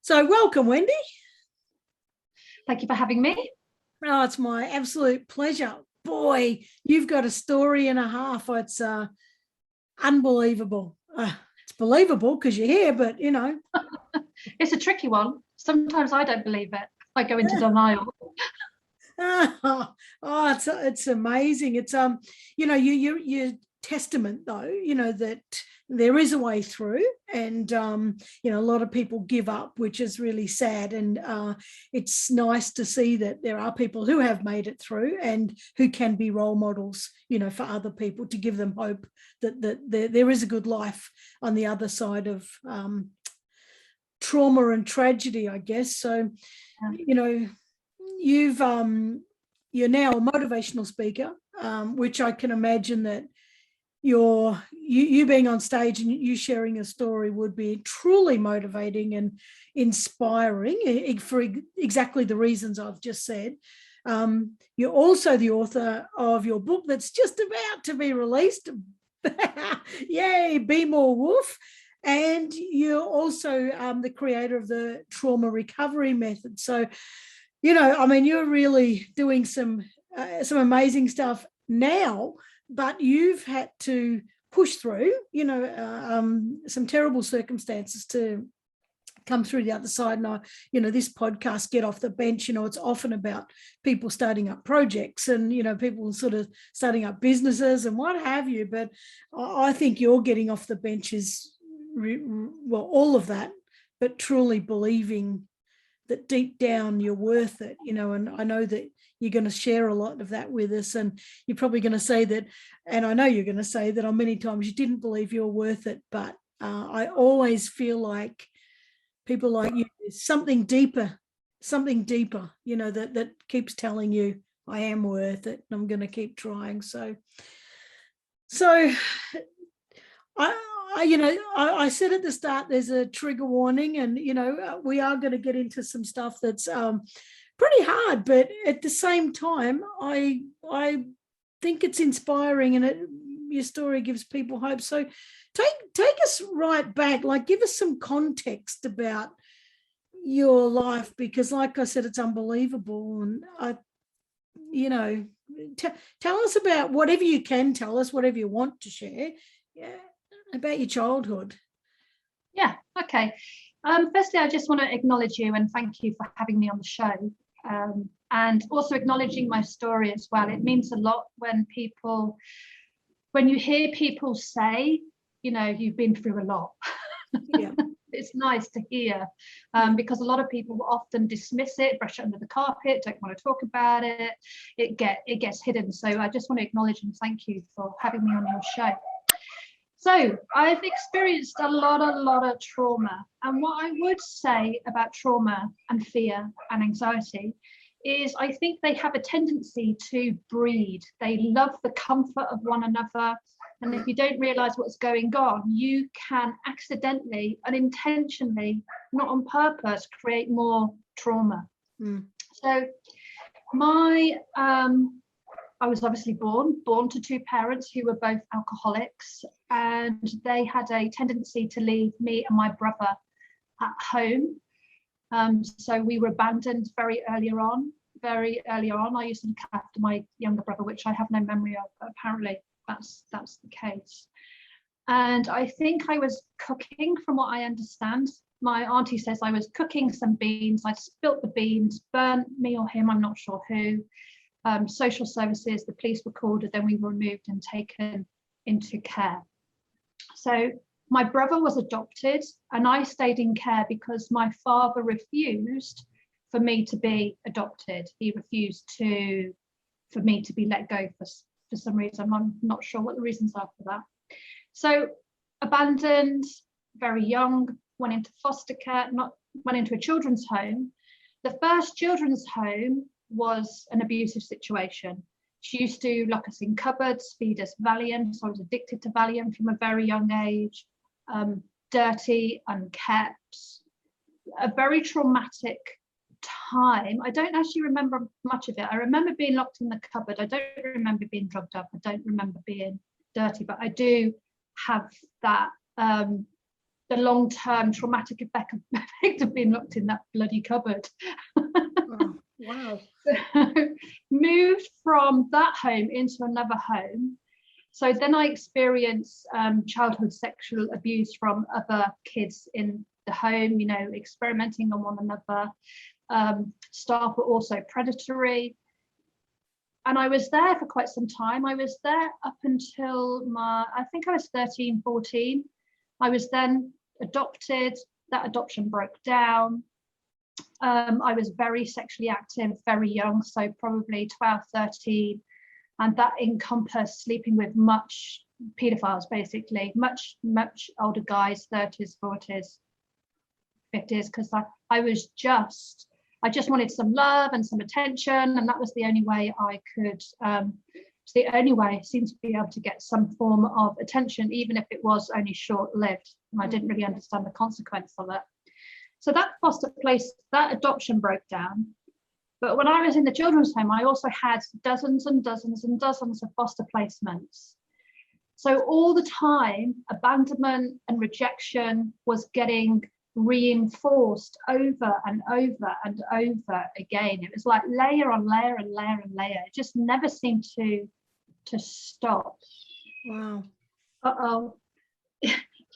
So welcome, Wendy. Thank you for having me. Oh, it's my absolute pleasure. Boy, you've got a story and a half. It's unbelievable. It's believable because you're here, but It's a tricky one. Sometimes I don't believe it. I go into denial. Oh, it's amazing. It's your testament though, that there is a way through, and a lot of people give up, which is really sad. And it's nice to see that there are people who have made it through and who can be role models, for other people, to give them hope that there is a good life on the other side of trauma and tragedy, I guess. So, you've you're now a motivational speaker, which I can imagine that you being on stage and you sharing a story would be truly motivating and inspiring for exactly the reasons I've just said. You're also the author of your book that's just about to be released. Yay, Be More Wolf. And you're also the creator of the trauma recovery method. So, you're really doing some amazing stuff now, but you've had to push through, some terrible circumstances to come through the other side. And this podcast, Get Off the Bench, it's often about people starting up projects and, people sort of starting up businesses and what have you. But I think you're getting off the bench is, all of that, but truly believing that deep down you're worth it, and I know that you're going to share a lot of that with us, and you're probably going to say that, and I know you're going to say that on many times you didn't believe you're worth it, but I always feel like people like you, there's something deeper, that keeps telling you, I am worth it, and I'm going to keep trying. So I said at the start, there's a trigger warning, and, we are going to get into some stuff that's pretty hard, but at the same time, I think it's inspiring, and your story gives people hope. So take us right back, like give us some context about your life, because like I said, it's unbelievable. And tell us about whatever you can tell us, whatever you want to share. Yeah. About your childhood. Yeah, okay. Firstly, I just want to acknowledge you and thank you for having me on the show, and also acknowledging my story as well. It means a lot when you hear people say, you've been through a lot. Yeah. It's nice to hear, because a lot of people often dismiss it, brush it under the carpet, don't want to talk about it. It gets hidden. So I just want to acknowledge and thank you for having me on your show. So I've experienced a lot of trauma, and what I would say about trauma and fear and anxiety is I think they have a tendency to breed. They love the comfort of one another, and if you don't realise what's going on, you can accidentally, unintentionally, not on purpose, create more trauma. So I was obviously born to two parents who were both alcoholics, and they had a tendency to leave me and my brother at home. So we were abandoned very early on. I used to look after my younger brother, which I have no memory of, but apparently that's the case. And I think I was cooking, from what I understand. My auntie says I was cooking some beans. I spilt the beans, burnt me or him, I'm not sure who. Social services, the police were called, and then we were removed and taken into care. So my brother was adopted, and I stayed in care because my father refused for me to be adopted. He refused for me to be let go for some reason. I'm not sure what the reasons are for that. So abandoned, very young, went into foster care, went into a children's home. The first children's home was an abusive situation. She used to lock us in cupboards, feed us Valium. So I was addicted to Valium from a very young age. Dirty, unkept, a very traumatic time. I don't actually remember much of it. I remember being locked in the cupboard. I don't remember being drugged up. I don't remember being dirty, but I do have that the long-term traumatic effect of being locked in that bloody cupboard. Oh, wow. Moved from that home into another home. So then I experienced childhood sexual abuse from other kids in the home, you know, experimenting on one another. Staff were also predatory. And I was there for quite some time. I was there up until I think I was 13, 14. I was then adopted. That adoption broke down. I was very sexually active, very young, so probably 12, 13. And that encompassed sleeping with much paedophiles, basically, much older guys, 30s, 40s, 50s, because I just wanted some love and some attention, and that was the only way I could, it's the only way I seemed to be able to get some form of attention, even if it was only short-lived, and I didn't really understand the consequence of it. So that foster place, that adoption broke down. But when I was in the children's home, I also had dozens and dozens and dozens of foster placements. So all the time, abandonment and rejection was getting reinforced over and over and over again. It was like layer on layer and layer and layer. It just never seemed to stop. Wow. Uh-oh.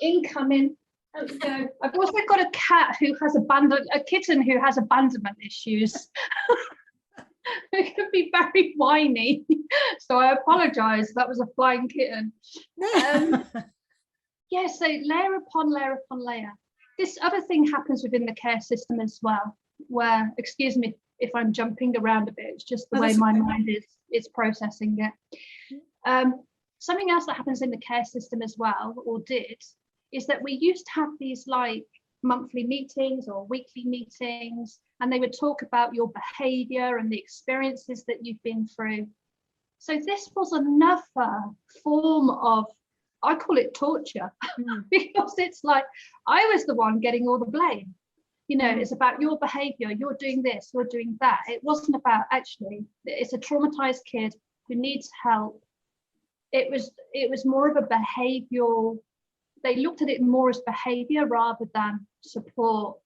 Incoming. There we go. I've also got a cat who has a kitten who has abandonment issues. It can be very whiny. So I apologize. That was a flying kitten. Yeah, so layer upon layer upon layer. This other thing happens within the care system as well, where, excuse me if I'm jumping around a bit, it's just the way my mind is processing it. Something else that happens in the care system as well, or did, is that we used to have these like monthly meetings or weekly meetings, and they would talk about your behavior and the experiences that you've been through. So this was another form of, I call it torture, because it's like I was the one getting all the blame. You know, it's about your behavior, you're doing this, you're doing that. It wasn't about, actually, it's a traumatized kid who needs help. It was more of a behavioral, they looked at it more as behavior rather than support,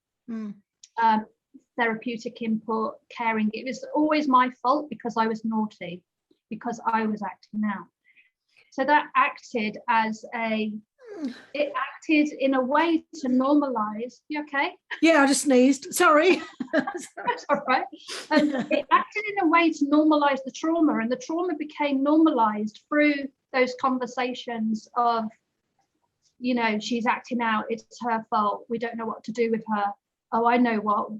therapeutic input, caring. It was always my fault because I was naughty, because I was acting out. So that acted as it acted in a way to normalize. You okay? Yeah, I just sneezed. Sorry. That's all right. It acted in a way to normalize the trauma, and the trauma became normalized through those conversations of, you know, she's acting out, it's her fault, we don't know what to do with her. Oh, I know what,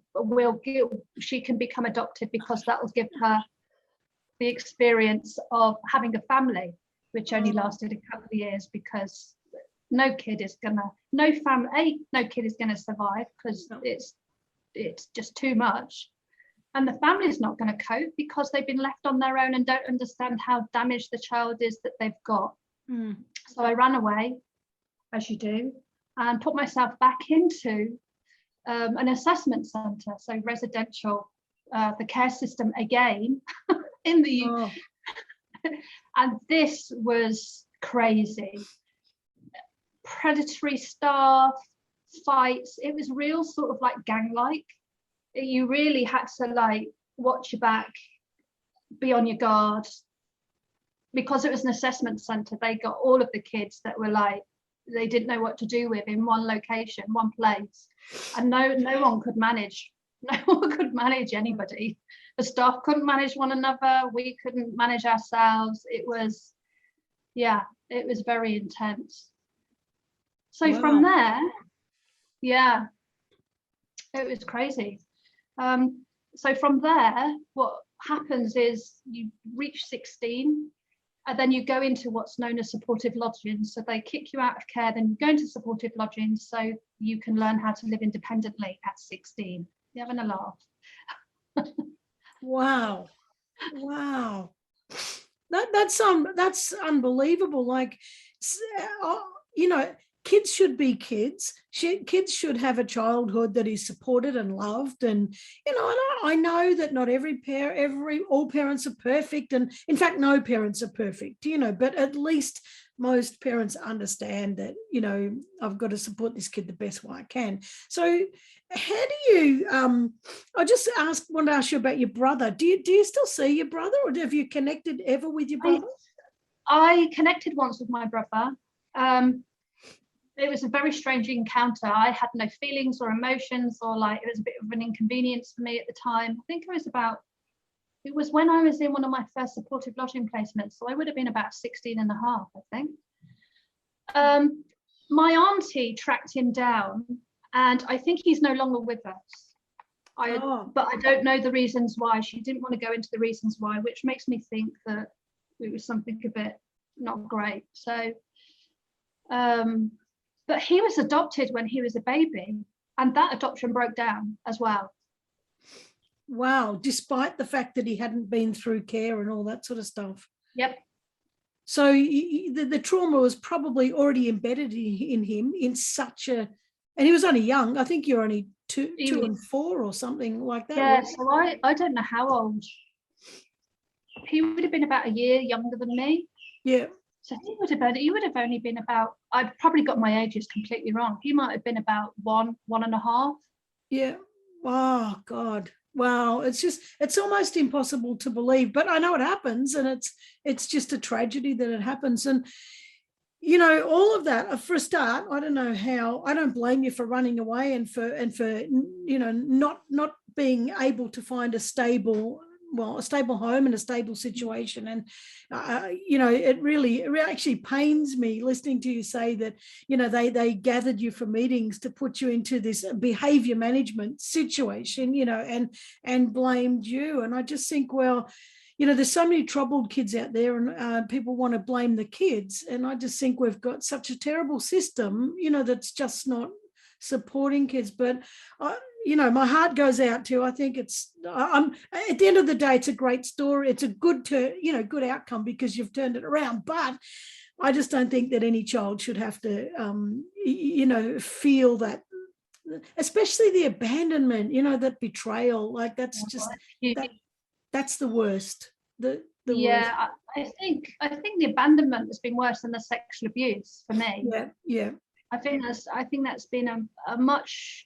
she can become adopted because that will give her the experience of having a family, which only lasted a couple of years, because no kid is gonna survive, because it's just too much, and the family's not going to cope because they've been left on their own and don't understand how damaged the child is that they've got. So I ran away, as you do, and put myself back into an assessment centre, so residential, the care system again in the UK. And this was crazy. Predatory staff, fights, it was real sort of like gang-like. You really had to like watch your back, be on your guard, because it was an assessment centre. They got all of the kids that were like, they didn't know what to do with in one location, one place, and no one could manage. No one could manage anybody. The staff couldn't manage one another. We couldn't manage ourselves. It was very intense. So from there, yeah, it was crazy. So from there, what happens is you reach 16, and then you go into what's known as supportive lodging. So they kick you out of care, then you go into supportive lodging so you can learn how to live independently at 16. You're having a laugh. Wow. That's unbelievable. Like, you know, kids should be kids. Kids should have a childhood that is supported and loved. And, you know, and I know that not all parents are perfect. And in fact, no parents are perfect, you know, but at least most parents understand that, you know, I've got to support this kid the best way I can. So how do you, I just want to ask you about your brother. Do you still see your brother, or have you connected ever with your brother? I connected once with my brother. It was a very strange encounter. I had no feelings or emotions, or like, it was a bit of an inconvenience for me at the time. I think it was when I was in one of my first supportive lodging placements. So I would have been about 16 and a half, I think. My auntie tracked him down, and I think he's no longer with us. But I don't know the reasons why. She didn't want to go into the reasons why, which makes me think that it was something a bit not great. So, but he was adopted when he was a baby, and that adoption broke down as well. Wow, despite the fact that he hadn't been through care and all that sort of stuff. Yep. So the trauma was probably already embedded in him in such a, and he was only young. I think you're only two and 4 or something like that. Yeah, so I don't know how old. He would have been about a year younger than me. Yeah. So he would have only been about, I've probably got my ages completely wrong. He might have been about 1.5. Yeah. Oh God. Wow. It's almost impossible to believe, but I know it happens, and it's just a tragedy that it happens. And, you know, all of that, for a start, I don't know how, I don't blame you for running away and for, you know, not being able to find a stable home and a stable situation. And, you know, it actually pains me listening to you say that, you know, they gathered you for meetings to put you into this behavior management situation, you know, and blamed you. And I just think, well, you know, there's so many troubled kids out there, and people want to blame the kids. And I just think we've got such a terrible system, you know, that's just not supporting kids. But you know, my heart goes out to, I think I'm at the end of the day, it's a great story. It's a good outcome because you've turned it around. But I just don't think that any child should have to, you know, feel that, especially the abandonment, you know, that betrayal. Like that's just that's the worst. The worst. I think the abandonment has been worse than the sexual abuse for me. Yeah. I think that's been a much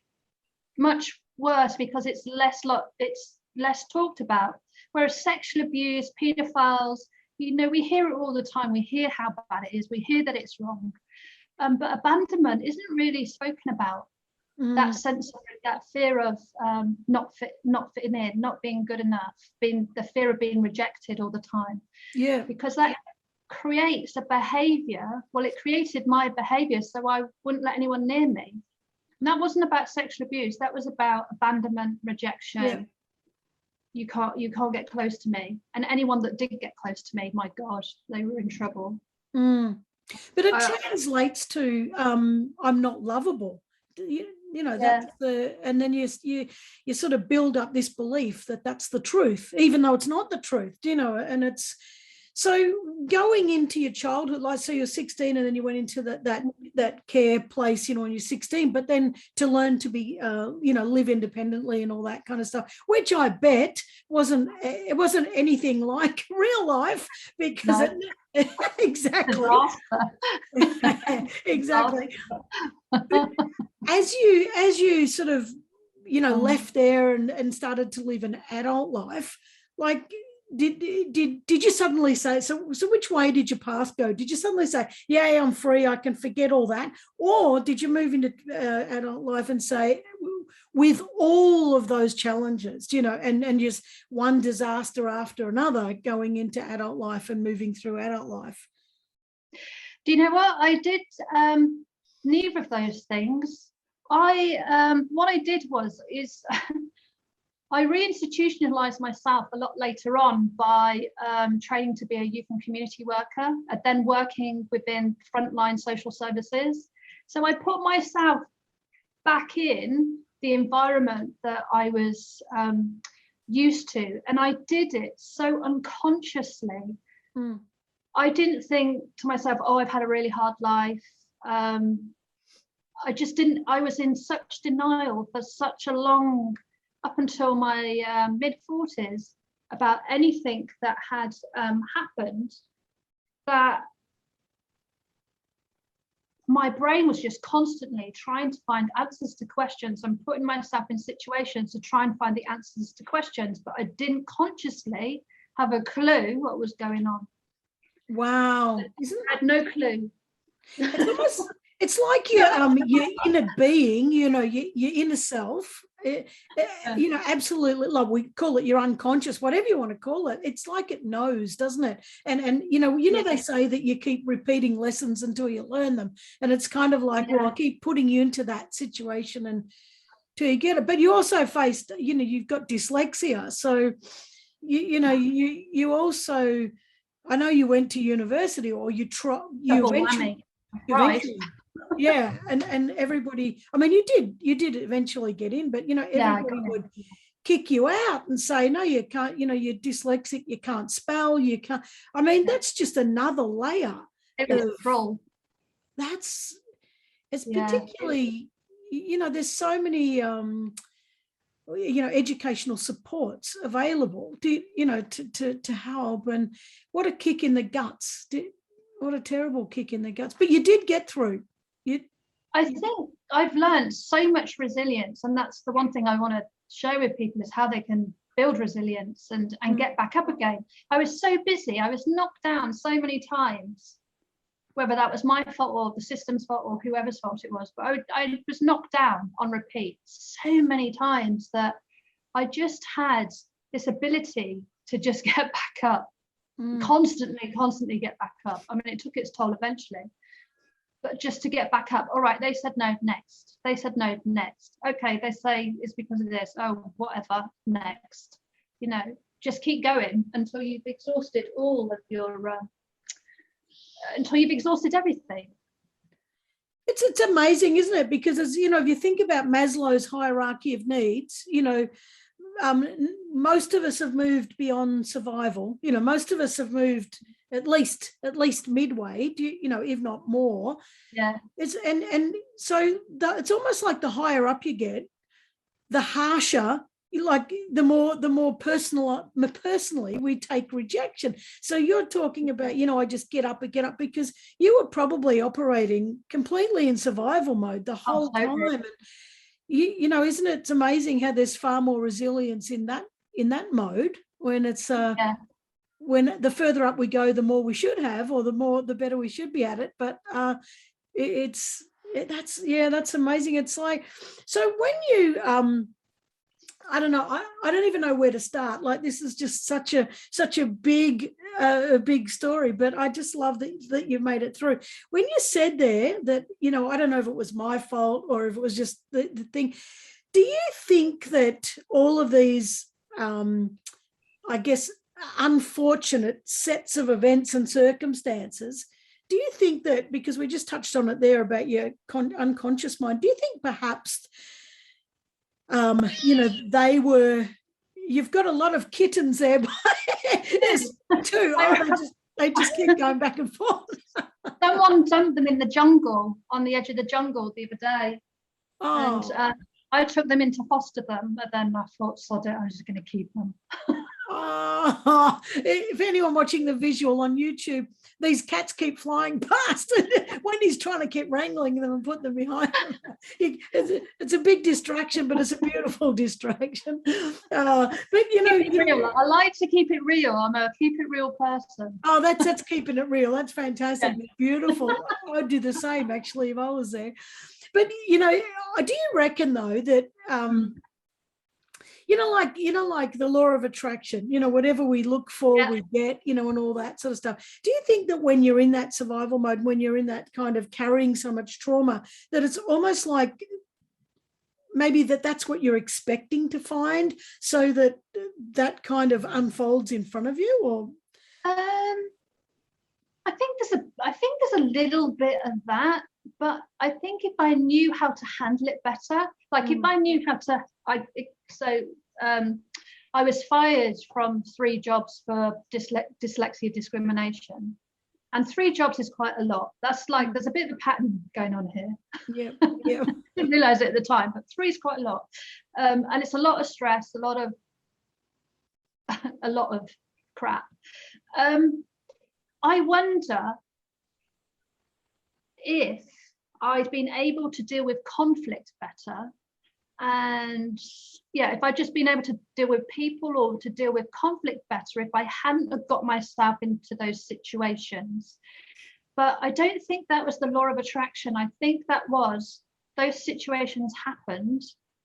worse, because it's less talked about. Whereas sexual abuse, paedophiles, you know, we hear it all the time. We hear how bad it is. We hear that it's wrong. But abandonment isn't really spoken about. That sense of, that fear of not fitting in, not being good enough, the fear of being rejected all the time. Yeah. Because that creates a behavior. Well, it created my behavior, so I wouldn't let anyone near me. And that wasn't about sexual abuse. That was about abandonment, rejection. Yeah. You can't get close to me. And anyone that did get close to me, my God, they were in trouble. But it translates to I'm not lovable. You know, that's and then you sort of build up this belief that that's the truth, even though it's not the truth, you know. And it's so going into your childhood, like, so you're 16 and then you went into that care place, you know, when you're 16, but then to learn to be, you know, live independently and all that kind of stuff, which I bet wasn't anything like real life, because exactly. Exactly. As you sort of, you know, left there and started to live an adult life, like, did you suddenly say, so which way did your path go? Did you suddenly say, yeah, I'm free, I can forget all that? Or did you move into adult life and say, with all of those challenges, you know, and just one disaster after another, going into adult life and moving through adult life? Do you know what? I did neither of those things. What I did is I reinstitutionalized myself a lot later on by training to be a youth and community worker, and then working within frontline social services. So I put myself back in the environment that I was used to, and I did it so unconsciously. I didn't think to myself, oh, I've had a really hard life. I just didn't. I was in such denial for such a long, up until my mid-40s, about anything that had happened, that my brain was just constantly trying to find answers to questions and putting myself in situations to try and find the answers to questions, but I didn't consciously have a clue what was going on. Wow. I had no clue. It's almost, it's like your inner being, your inner self, absolutely, like we call it your unconscious, whatever you want to call it. It's like it knows, doesn't it? And they say that you keep repeating lessons until you learn them. And it's kind of like, well, I keep putting you into that situation and till you get it. But you also faced, you've got dyslexia. So, you also, I know you went to university, or you eventually, and everybody, I mean, you did eventually get in, but everybody would kick you out and say, no, you can't, you're dyslexic, you can't spell, you can't. I mean, that's just another layer. It's particularly, there's so many educational supports available to help. And what a kick in the guts. What a terrible kick in the guts. But you did get through. I think I've learned so much resilience, and that's the one thing I want to share with people, is how they can build resilience and get back up again. I was so busy. I was knocked down so many times, whether that was my fault or the system's fault or whoever's fault it was. But I was knocked down on repeat so many times that I just had this ability to just get back up. Constantly get back up. I mean, it took its toll eventually, but just to get back up. All right, they said no, next. They said no, next. Okay, they say it's because of this. Oh, whatever, next. Just keep going until you've exhausted all of your, until you've exhausted everything. It's amazing, isn't it? Because if you think about Maslow's hierarchy of needs, most of us have moved beyond survival. Most of us have moved at least midway, if not more. Yeah. So it's almost like the higher up you get, the harsher, like the more personally we take rejection. So you're talking about, I just get up because you were probably operating completely in survival mode the whole time. And isn't it amazing how there's far more resilience in that mode when it's when the further up we go, the more we should have, or the better we should be at it. But that's amazing. It's like, so when you I don't know, I don't even know where to start. Like, this is just such a big story, but I just love that you made it through. When you said there that, I don't know if it was my fault or if it was just the thing, do you think that all of these, I guess, unfortunate sets of events and circumstances, do you think that, because we just touched on it there about your unconscious mind, do you think perhaps you've got a lot of kittens there, but there's two. They just keep going back and forth. Someone dumped them in the jungle, on the edge of the jungle the other day. Oh. And I took them in to foster them, but then I thought, sod it, I'm just going to keep them. Oh, if anyone watching the visual on YouTube, these cats keep flying past. Wendy's trying to keep wrangling them and put them behind them. It's a big distraction, but it's a beautiful distraction. But keep it real. I like to keep it real. I'm a keep it real person. Oh, that's keeping it real. That's fantastic. Yeah. Beautiful. I'd do the same actually if I was there. But do you reckon though that like the law of attraction, whatever we look for, we get, and all that sort of stuff. Do you think that when you're in that survival mode, when you're in that kind of carrying so much trauma, that it's almost like maybe that's what you're expecting to find, so that kind of unfolds in front of you? Or I think there's a little bit of that, but I think if I knew how to handle it better, like if I knew how to, I was fired from 3 jobs for dyslexia discrimination, and 3 jobs is quite a lot. That's like, there's a bit of a pattern going on here. Yeah. Didn't realise it at the time, but 3 is quite a lot, and it's a lot of stress, a lot of crap. I wonder if I'd been able to deal with conflict better. And yeah, if I'd just been able to deal with people or to deal with conflict better, if I hadn't have got myself into those situations. But I don't think that was the law of attraction. I think that was those situations happened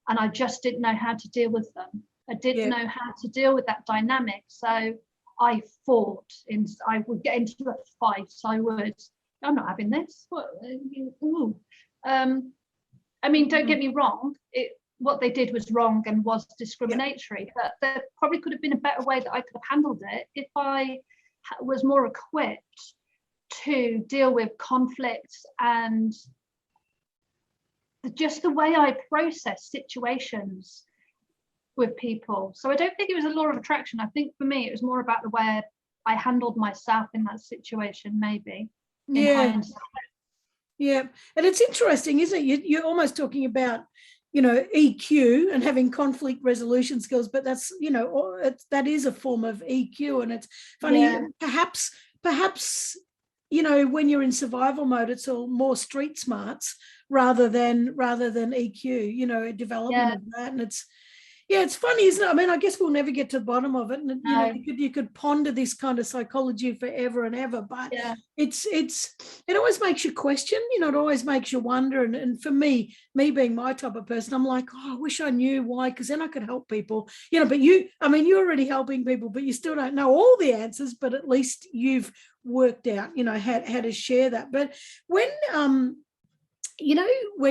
and I just didn't know how to deal with them. I didn't know how to deal with that dynamic. So I fought. I would get into a fight. I'm not having this. I mean, don't get me wrong. What they did was wrong and was discriminatory, but there probably could have been a better way that I could have handled it if I was more equipped to deal with conflicts and just the way I process situations with people. So I don't think it was a law of attraction. I think for me, it was more about the way I handled myself in that situation, maybe. Yeah. Yeah. And it's interesting, isn't it? You're almost talking about, EQ and having conflict resolution skills, but that's, that is a form of EQ. And it's funny, perhaps, when you're in survival mode, it's all more street smarts rather than EQ, development of that. And it's funny, isn't it? I mean, I guess we'll never get to the bottom of it. And you could ponder this kind of psychology forever and ever, but it always makes you question, it always makes you wonder. And for me being my type of person, I'm like, I wish I knew why, because then I could help people, but you're already helping people, but you still don't know all the answers, but at least you've worked out, how to share that. But when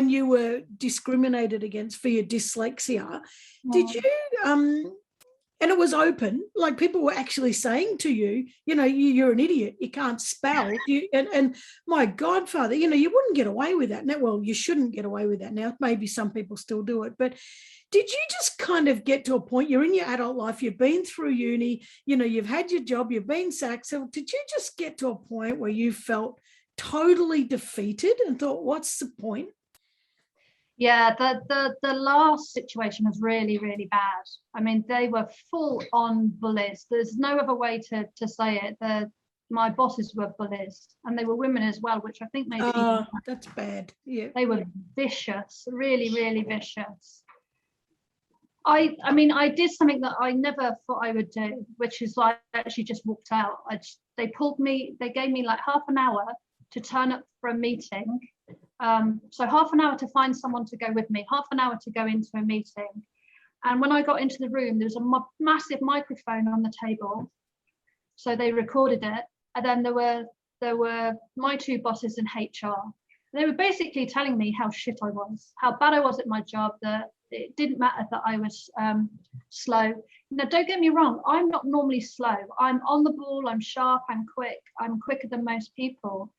you were discriminated against for your dyslexia, did you, and it was open, like people were actually saying to you, you're an idiot, you can't spell, and my godfather, you wouldn't get away with that now. Well, you shouldn't get away with that now. Maybe some people still do it, but did you just kind of get to a point, you're in your adult life, you've been through uni, you've had your job, you've been sacked. So did you just get to a point where you felt totally defeated and thought, what's the point? Yeah, the last situation was really, really bad. I mean, they were full on bullies. There's no other way to say it. My bosses were bullies, and they were women as well, which I think maybe that's bad. Yeah, they were vicious, really, really vicious. I mean, I did something that I never thought I would do, which is I actually just walked out. They gave me like half an hour to turn up for a meeting. So half an hour to find someone to go with me, half an hour to go into a meeting. And when I got into the room, there was a massive microphone on the table. So they recorded it. And then there were my two bosses in HR. They were basically telling me how shit I was, how bad I was at my job, that it didn't matter that I was slow. Now, don't get me wrong, I'm not normally slow. I'm on the ball, I'm sharp, I'm quick. I'm quicker than most people.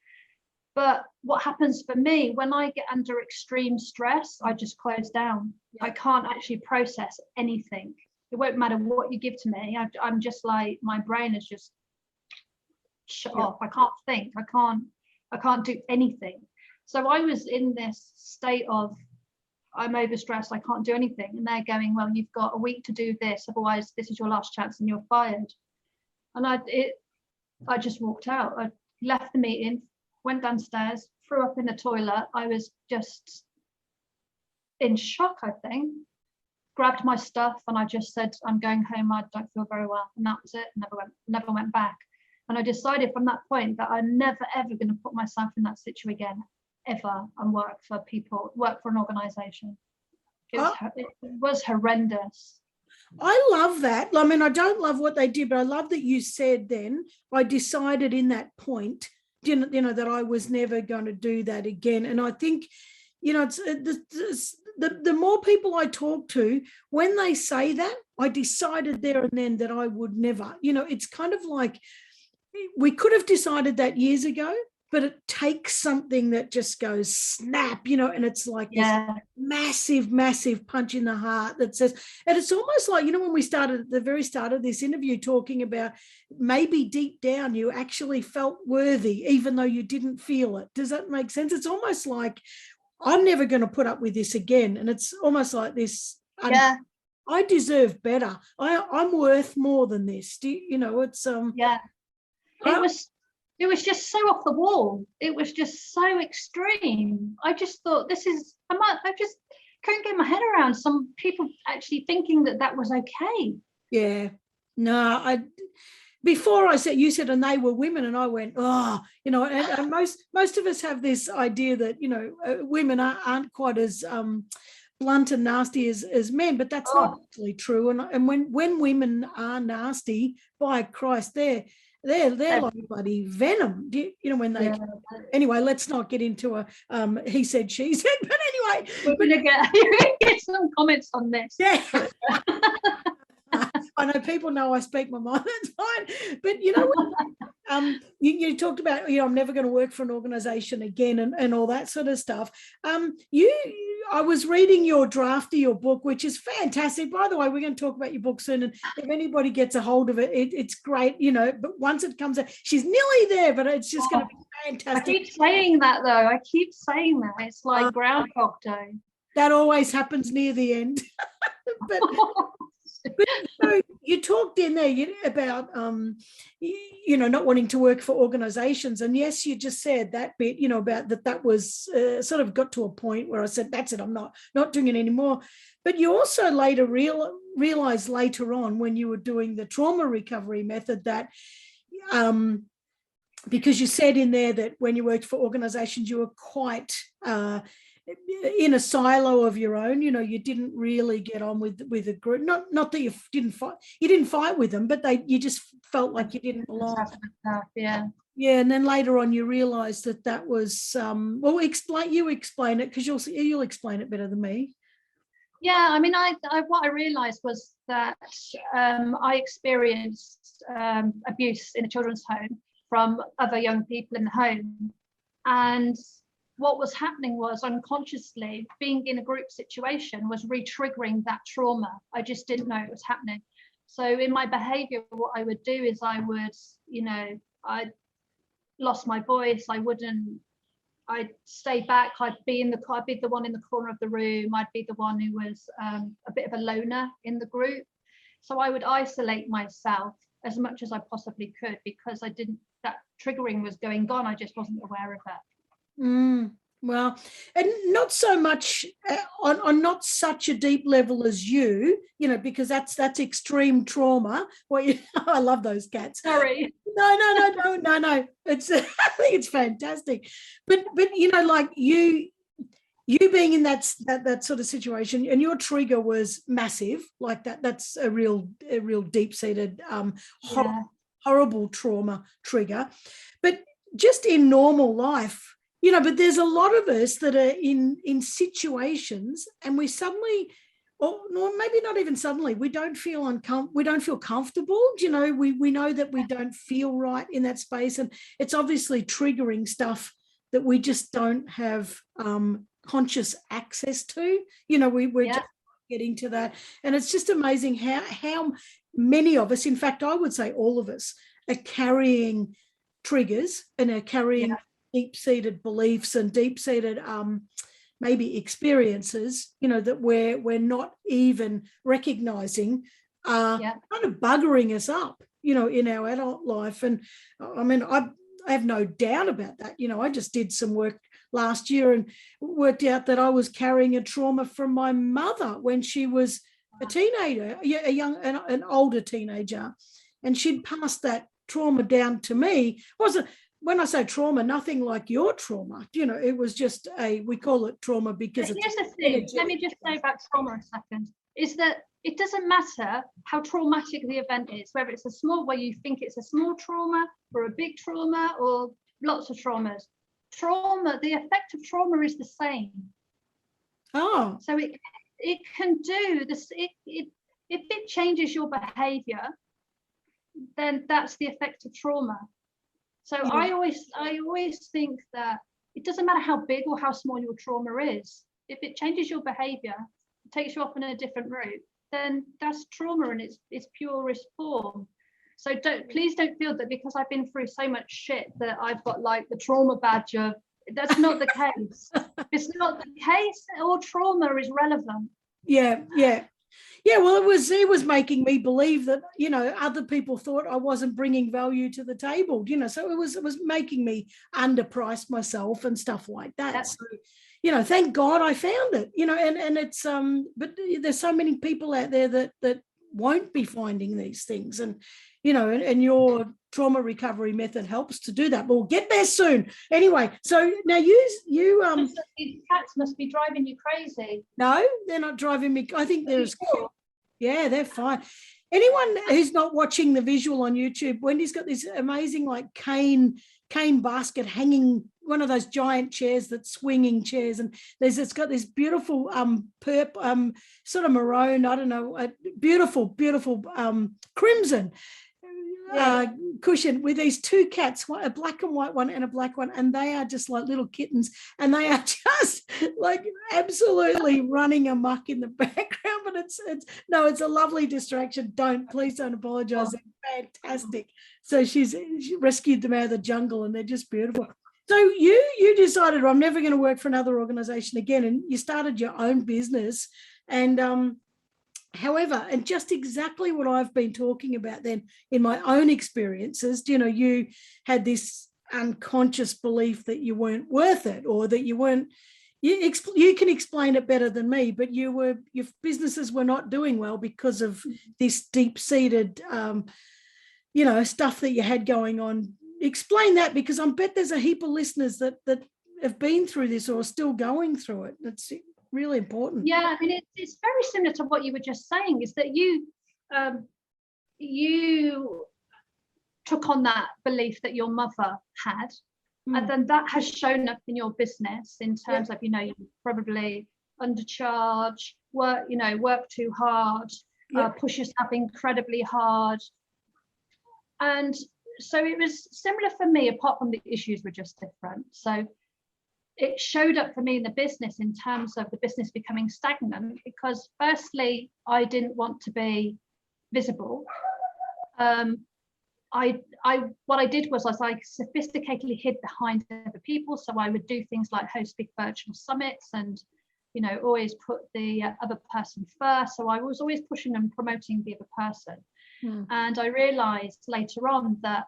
But what happens for me, when I get under extreme stress, I just close down. I can't actually process anything. It won't matter what you give to me. I'm just like, my brain is just shut off. I can't think. I can't do anything. So I was in this state of, I'm overstressed, I can't do anything. And they're going, well, you've got a week to do this, otherwise this is your last chance and you're fired. And I just walked out. I left the meeting, went downstairs, threw up in the toilet. I was just in shock, I think. Grabbed my stuff and I just said, I'm going home, I don't feel very well. And that was it, never went back. And I decided from that point that I'm never, ever going to put myself in that situation again, ever, and work for an organisation. It was horrendous. I love that. I mean, I don't love what they did, but I love that you said then, I decided in that point, that I was never going to do that again. And I think, it's the more people I talk to, when they say that, I decided there and then that I would never, it's kind of like we could have decided that years ago, but it takes something that just goes snap, and it's like this massive, massive punch in the heart that says, and it's almost like, when we started at the very start of this interview talking about maybe deep down you actually felt worthy, even though you didn't feel it. Does that make sense? It's almost like, I'm never going to put up with this again. And it's almost like this, I deserve better. I'm worth more than this. It's, it was just so off the wall. It was just so extreme. I just thought, I just couldn't get my head around some people actually thinking that was okay. Yeah. No, before I said, you said, and they were women, and I went, oh, and most of us have this idea that, women aren't quite as blunt and nasty as men, but that's not actually true. And when women are nasty, by Christ, they're like bloody venom. When they anyway, let's not get into a he said, she said, but anyway, we're gonna get some comments on this. Yeah. I know people know I speak my mind, that's fine. But you talked about, I'm never going to work for an organisation again and all that sort of stuff. I was reading your draft of your book, which is fantastic. By the way, we're going to talk about your book soon, and if anybody gets a hold of it, it's great, but once it comes out, she's nearly there, but it's just going to be fantastic. I keep saying that, though. I keep saying that. It's like Groundhog Day. That always happens near the end. But so you talked in there about not wanting to work for organizations, and yes, you just said that bit about that was sort of got to a point where I said, that's it, I'm not doing it anymore. But you also later realized later on, when you were doing the trauma recovery method, that because you said in there that when you worked for organizations you were quite in a silo of your own, you didn't really get on with a group. Not that you didn't fight with them, but you just felt like you didn't belong. Yeah. Yeah, and then later on you realised that was explain it, because you'll explain it better than me. Yeah, I mean, what I realised was that I experienced abuse in a children's home from other young people in the home, and what was happening was, unconsciously, being in a group situation was re-triggering that trauma. I just didn't know it was happening. So in my behaviour, what I would do is I would, I'd lost my voice. I'd stay back. I'd be the one in the corner of the room. I'd be the one who was a bit of a loner in the group. So I would isolate myself as much as I possibly could, because that triggering was going on. I just wasn't aware of it. Well, and not so much on not such a deep level as you, because that's extreme trauma. Well, I love those cats. Sorry. No. It's I think it's fantastic, but like you being in that sort of situation, and your trigger was massive, like that. That's a real deep-seated horrible trauma trigger, but just in normal life. But there's a lot of us that are in situations, and we suddenly, or maybe not even suddenly, we don't feel comfortable. We know that we don't feel right in that space, and it's obviously triggering stuff that we just don't have conscious access to. We're just getting to that, and it's just amazing how many of us, in fact, I would say all of us, are carrying triggers and are carrying deep-seated beliefs and deep-seated maybe experiences, that we're not even recognizing kind of buggering us up, in our adult life. And I mean, I have no doubt about that. I just did some work last year and worked out that I was carrying a trauma from my mother when she was a teenager, an older teenager, and she'd passed that trauma down to me. When I say trauma, nothing like your trauma. It was just we call it trauma because it's... Here's the thing, let me just say about trauma a second, is that it doesn't matter how traumatic the event is, whether it's where you think it's a small trauma or a big trauma or lots of traumas. The effect of trauma is the same. Oh. So it can do this, if it changes your behaviour, then that's the effect of trauma. So I always think that it doesn't matter how big or how small your trauma is. If it changes your behaviour, takes you off in a different route, then that's trauma in its purest form. So please don't feel that because I've been through so much shit that I've got like the trauma badge of. That's not the case. It's not the case. All trauma is relevant. Yeah. Yeah, well, it was making me believe that, you know, other people thought I wasn't bringing value to the table, you know, so it was making me underprice myself and stuff like that. Yep. So, you know, thank God I found it, you know, and it's but there's so many people out there that won't be finding these things, and you know, and your trauma recovery method helps to do that. But we'll get there soon. Anyway, so now you These cats must be driving you crazy. no, they're not driving me. I think there's Sure. yeah, they're fine. Anyone who's not watching the visual on YouTube, Wendy's got this amazing like cane basket hanging, one of those giant chairs that's swinging chairs, and it's got this beautiful sort of maroon, I don't know, beautiful crimson cushion with these two cats, a black and white one and a black one, and they are just like little kittens, and they are just like absolutely running amok in the background. But it's a lovely distraction. Please don't apologize. They're fantastic. So she rescued them out of the jungle, and they're just beautiful. So you decided, I'm never going to work for another organization again, and you started your own business. And however, and just exactly what I've been talking about then in my own experiences, you know, you had this unconscious belief that you weren't worth it, or that you weren't, you can explain it better than me, but your businesses were not doing well because of this deep-seated, you know, stuff that you had going on. Explain that, because I bet there's a heap of listeners that have been through this or are still going through it. It's really important. Yeah, I mean, it's very similar to what you were just saying, is that you took on that belief that your mother had, and then that has shown up in your business in terms of, you know, you probably undercharge, work too hard, push yourself incredibly hard. And so it was similar for me, apart from the issues were just different. So it showed up for me in the business in terms of the business becoming stagnant, because firstly, I didn't want to be visible. What I did was I sophisticatedly hid behind other people. So I would do things like host big virtual summits and, you know, always put the other person first. So I was always pushing and promoting the other person. And I realized later on that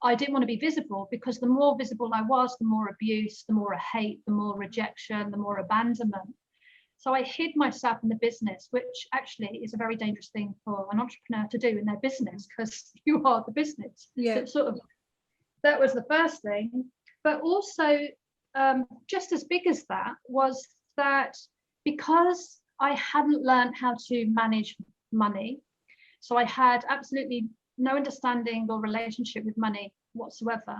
I didn't want to be visible, because the more visible I was, the more abuse, the more hate, the more rejection, the more abandonment. So I hid myself in the business, which actually is a very dangerous thing for an entrepreneur to do in their business, because you are the business. Yeah. So that was the first thing. But also, just as big as that was that because I hadn't learned how to manage money, so I had absolutely no understanding or relationship with money whatsoever,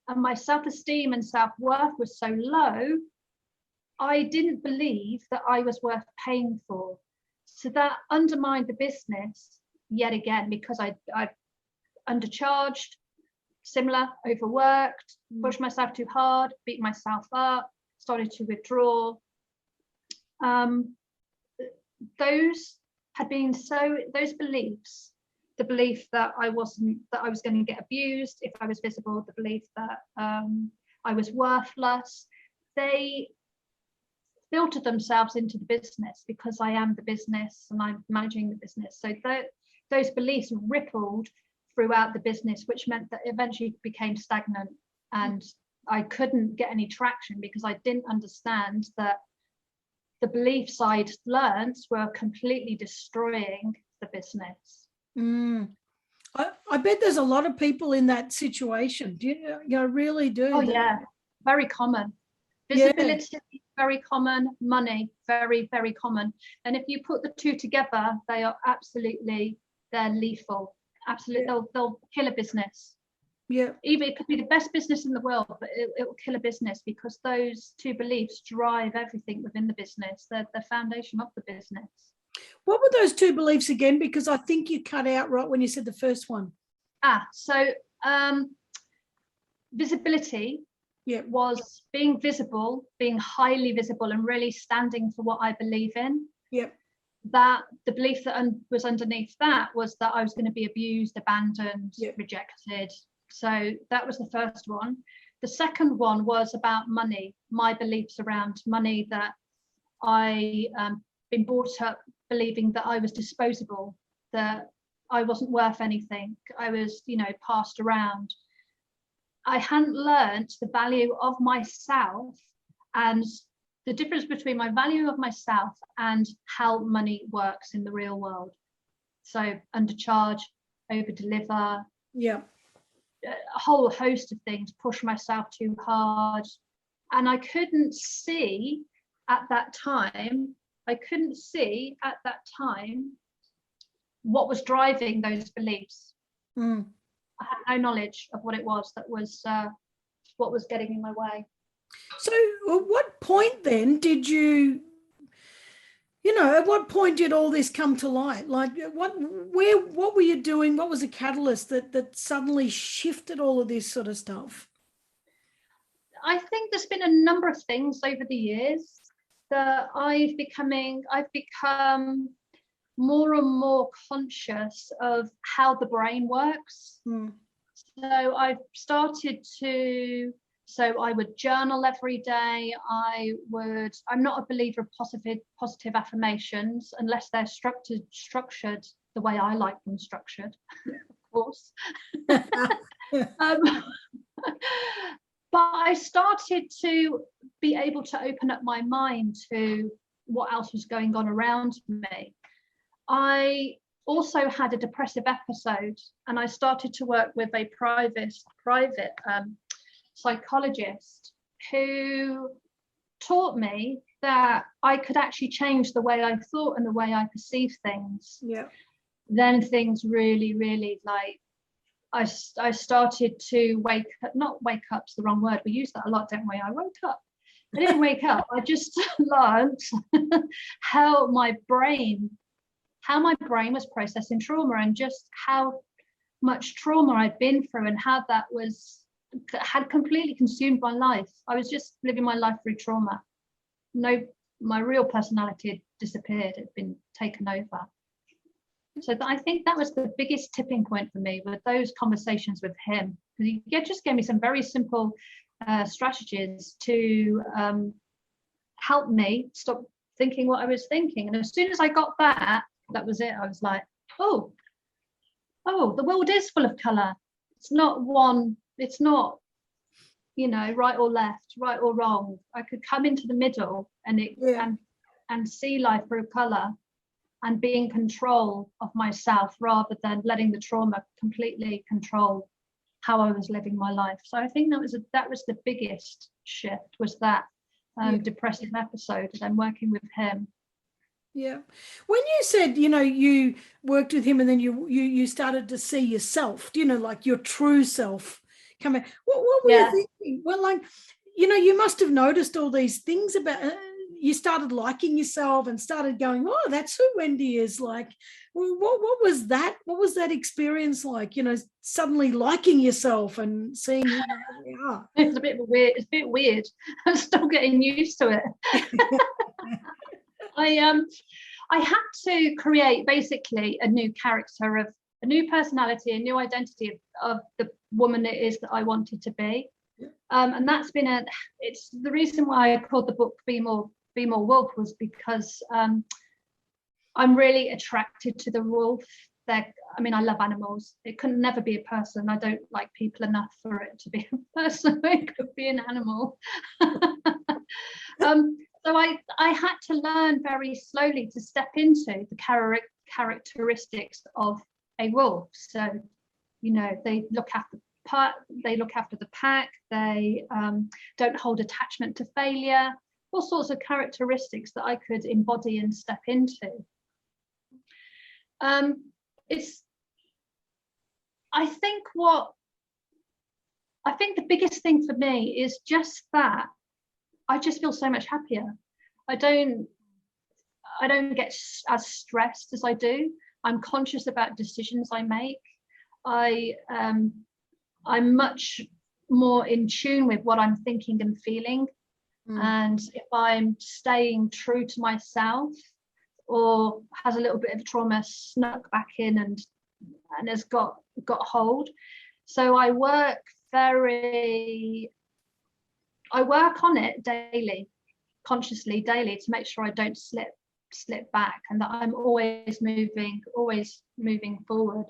and my self-esteem and self-worth was so low, I didn't believe that I was worth paying for. So that undermined the business yet again, because I undercharged, similar, overworked, pushed myself too hard, beat myself up, started to withdraw. Those beliefs, the belief that I was going to get abused if I was visible, the belief that I was worthless, they filtered themselves into the business, because I am the business and I'm managing the business. So those beliefs rippled throughout the business, which meant that eventually it became stagnant, and I couldn't get any traction because I didn't understand that the beliefs I'd learned were completely destroying the business. I bet there's a lot of people in that situation. Do you really do? Oh, yeah, very common. Visibility, very common. Money, very, very common. And if you put the two together, they're lethal. Absolutely, they'll kill a business. Yeah. Even it could be the best business in the world, but it will kill a business, because those two beliefs drive everything within the business. They're the foundation of the business. What were those two beliefs again? Because I think you cut out right when you said the first one. So visibility was being visible, being highly visible, and really standing for what I believe in. Yep. That the belief that was underneath that was that I was going to be abused, abandoned, rejected. So that was the first one. The second one was about money, my beliefs around money, that I been brought up believing that I was disposable, that I wasn't worth anything. I was, passed around. I hadn't learned the value of myself and the difference between my value of myself and how money works in the real world. So undercharge, over deliver, yeah, a whole host of things, push myself too hard. And I couldn't see at that time what was driving those beliefs. I had no knowledge of what it was that was what was getting in my way. So at what point then did at what point did all this come to light? Like what were you doing? What was the catalyst that suddenly shifted all of this sort of stuff? I think there's been a number of things over the years that I've become more and more conscious of how the brain works. So I've started to, I would journal every day. I'm not a believer of positive affirmations unless they're structured the way I like them structured, of course. But I started to be able to open up my mind to what else was going on around me. I also had a depressive episode, and I started to work with a private psychologist who taught me that I could actually change the way I thought and the way I perceive things. Yeah. Then things really, really I started to not wake up's the wrong word. We use that a lot, don't we? I woke up. I didn't wake up. I just learned how my brain was processing trauma and just how much trauma I'd been through and how that had completely consumed my life. I was just living my life through trauma. My real personality had disappeared. It had been taken over. So I think that was the biggest tipping point for me, with those conversations with him. Because he just gave me some very simple strategies to help me stop thinking what I was thinking. And as soon as I got that was it. I was like, oh, the world is full of colour. It's not right or left, right or wrong. I could come into the middle and see life through colour and be in control of myself rather than letting the trauma completely control how I was living my life. So I think that was the biggest shift, was that depressive episode, and then working with him. Yeah. When you said, you worked with him and then you started to see yourself, like your true self coming, what were you thinking? Well, you must have noticed all these things about, you started liking yourself and started going, oh, that's who Wendy is. Like, what was that? What was that experience like, suddenly liking yourself and seeing who you are? It's a bit weird. I'm still getting used to it. I had to create basically a new character, of a new personality, a new identity of the woman it is that I wanted to be. And that's been it's the reason why I called the book Be More Wolf, was because I'm really attracted to the wolf. I love animals. It could never be a person. I don't like people enough for it to be a person. It could be an animal. So I had to learn very slowly to step into the characteristics of a wolf. So, they look after the pack. They don't hold attachment to failure. All sorts of characteristics that I could embody and step into. I think the biggest thing for me is just that I just feel so much happier. I don't get as stressed as I do. I'm conscious about decisions I make. I'm much more in tune with what I'm thinking and feeling. And if I'm staying true to myself, or has a little bit of trauma snuck back in and has got hold. So I work on it daily, consciously daily, to make sure I don't slip slip back, and that I'm always moving forward.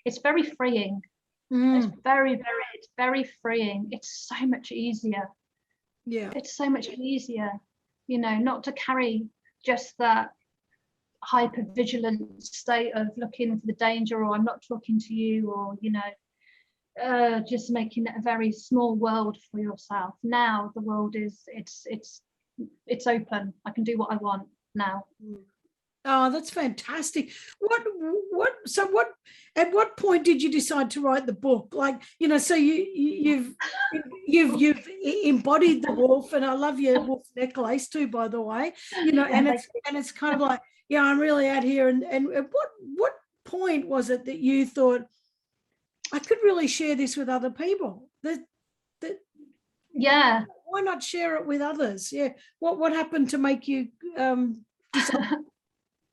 It's very freeing. It's very freeing. It's so much easier. Yeah. It's so much easier, not to carry just that hyper vigilant state of looking for the danger, or I'm not talking to you, or just making it a very small world for yourself. Now the world is it's open. I can do what I want now. Oh, that's fantastic. At what point did you decide to write the book? Like, so you've embodied the wolf, and I love your wolf necklace too, by the way, and it's kind of like, yeah, I'm really out here. And at what point was it that you thought, I could really share this with other people? Yeah. Why not share it with others? Yeah. What happened to make you decide?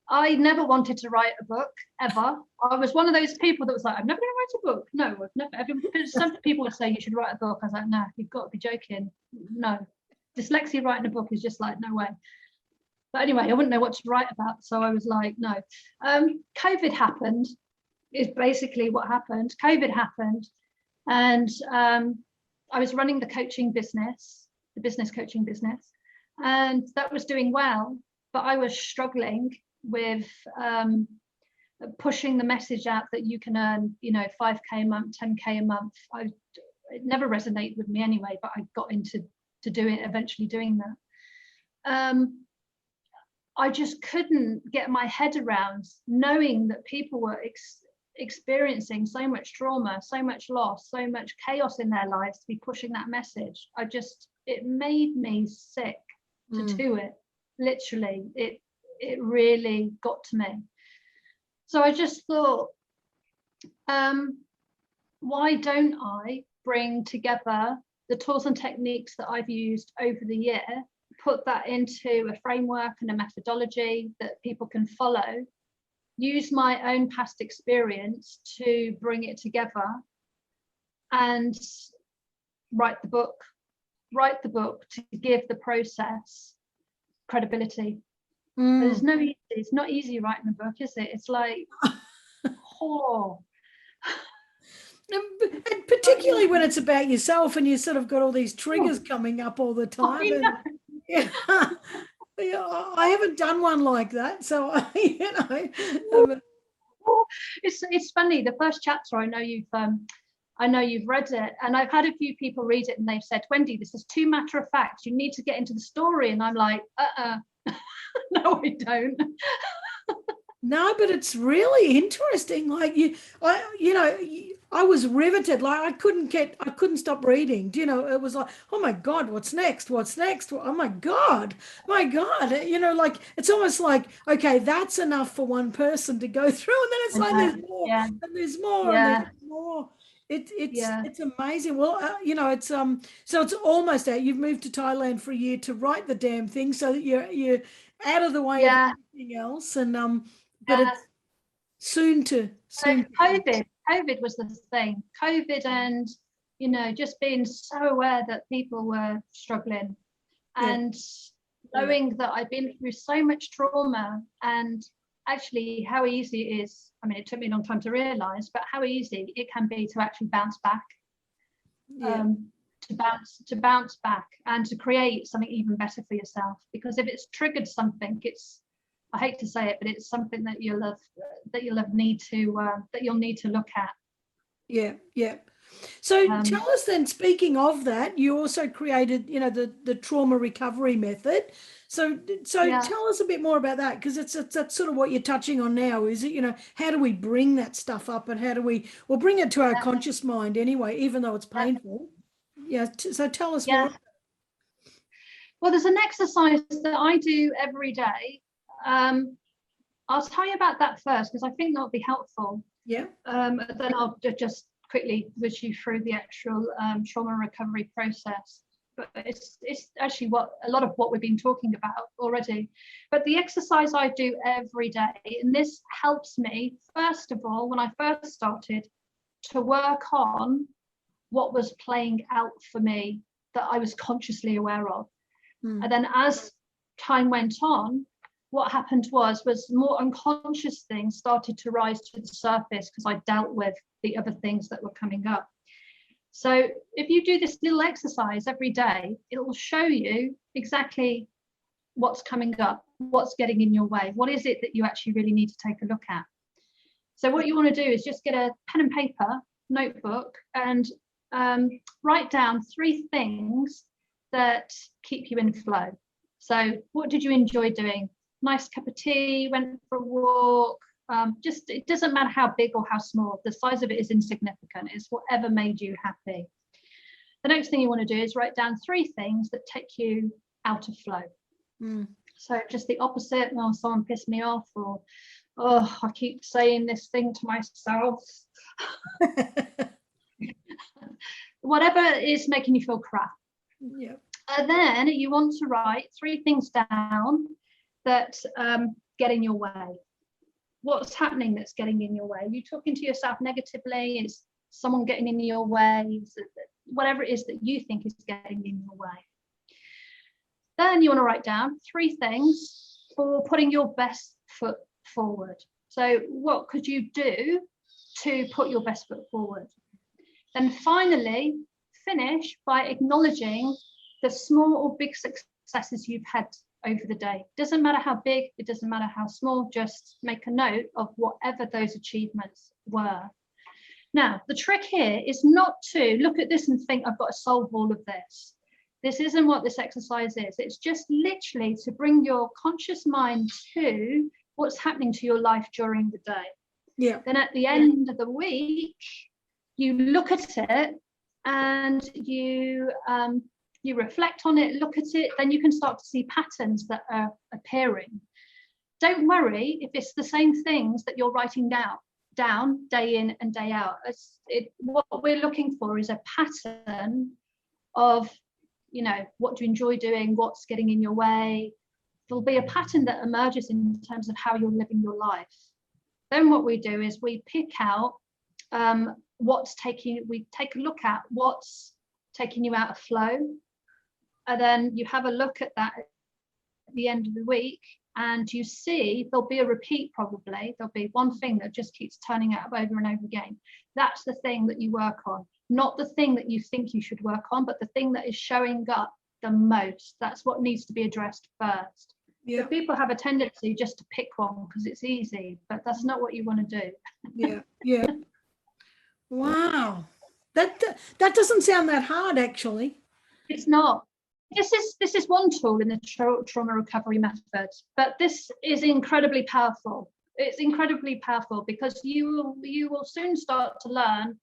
I never wanted to write a book, ever. I was one of those people that was like, I'm never going to write a book. No, I've never. Some people would say you should write a book. I was like, no, you've got to be joking. No. Dyslexia writing a book is just like, no way. But anyway, I wouldn't know what to write about. So I was like, no. COVID happened, is basically what happened. COVID happened. And I was running the business coaching business. And that was doing well. But I was struggling with pushing the message out that you can earn, 5K a month, 10K a month. It never resonated with me anyway, but I got into eventually doing that. I just couldn't get my head around knowing that people were experiencing so much trauma, so much loss, so much chaos in their lives to be pushing that message. It made me sick to do it. Literally, it really got to me. So I just thought, why don't I bring together the tools and techniques that I've used over the year, put that into a framework and a methodology that people can follow, use my own past experience to bring it together, and write the book to give the process credibility. It's not easy writing a book, is it? It's like, And particularly when it's about yourself and you sort of got all these triggers coming up all the time. Yeah, I haven't done one like that, so it's funny. The first chapter, I know you've read it, and I've had a few people read it, and they've said, Wendy, this is too matter of fact. You need to get into the story, and I'm like, no, I don't. No, but it's really interesting. Like I was riveted. Like I couldn't stop reading. It was like, oh my God, what's next? What's next? Oh my God. Like it's almost like, okay, that's enough for one person to go through, and then it's like there's more, and there's more, and there's more. It's amazing. Well, it's so it's almost out. You've moved to Thailand for a year to write the damn thing, so that you're out of the way of everything else, and but it's soon to. COVID was the thing. COVID, and just being so aware that people were struggling, and knowing that I'd been through so much trauma, and actually how easy it is. I mean, it took me a long time to realize, but how easy it can be to actually bounce back. To bounce back and to create something even better for yourself. Because if it's triggered something, I hate to say it, but it's something that you'll need to look at. Yeah. So tell us then, speaking of that, you also created, the trauma recovery method. So tell us a bit more about that, because that's sort of what you're touching on now, is it, how do we bring that stuff up, and how do we'll bring it to our conscious mind anyway, even though it's painful. Yeah. So tell us more. Well, there's an exercise that I do every day. I'll tell you about that first, because I think that'll be helpful. Yeah. Then I'll just quickly whiz you through the actual trauma recovery process. But it's actually a lot of what we've been talking about already. But the exercise I do every day, and this helps me, first of all, when I first started, to work on what was playing out for me that I was consciously aware of. And then as time went on, what happened was more unconscious things started to rise to the surface because I dealt with the other things that were coming up. So if you do this little exercise every day, it will show you exactly what's coming up, what's getting in your way, what is it that you actually really need to take a look at. So what you want to do is just get a pen and paper, notebook, and write down 3 things that keep you in flow. So what did you enjoy doing? Nice cup of tea, went for a walk. Just, it doesn't matter how big or how small, the size of it is insignificant. It's whatever made you happy. The next thing you want to do is write down 3 things that take you out of flow. So just the opposite, well, someone pissed me off, or oh, I keep saying this thing to myself. Whatever is making you feel crap. Yeah. And then you want to write 3 things down that get in your way. What's happening that's getting in your way? Are you talking to yourself negatively? Is someone getting in your way? Whatever it is that you think is getting in your way. Then you want to write down 3 things for putting your best foot forward. So what could you do to put your best foot forward? Then finally, finish by acknowledging the small or big successes you've had over the day. Doesn't matter how big, it doesn't matter how small, just make a note of whatever those achievements were. Now, the trick here is not to look at this and think, I've got to solve all of this. This isn't what this exercise is. It's just literally to bring your conscious mind to what's happening to your life during the day. Yeah. Then at the end of the week, you look at it and you reflect on it, look at it, then you can start to see patterns that are appearing. Don't worry if it's the same things that you're writing down day in and day out. What we're looking for is a pattern of, you know, what do you enjoy doing, what's getting in your way. There'll be a pattern that emerges in terms of how you're living your life. Then what we do is we pick out we take a look at what's taking you out of flow, and then you have a look at that at the end of the week, and you see there'll be a repeat. Probably there'll be one thing that just keeps turning up over and over again. That's the thing that you work on, not the thing that you think you should work on, but the thing that is showing up the most. That's what needs to be addressed first. Yeah. So people have a tendency just to pick one because it's easy, but that's not what you want to do. Yeah. Yeah. Wow. That doesn't sound that hard, actually. It's not. This is one tool in the trauma recovery method, but this is incredibly powerful. It's incredibly powerful because you will soon start to learn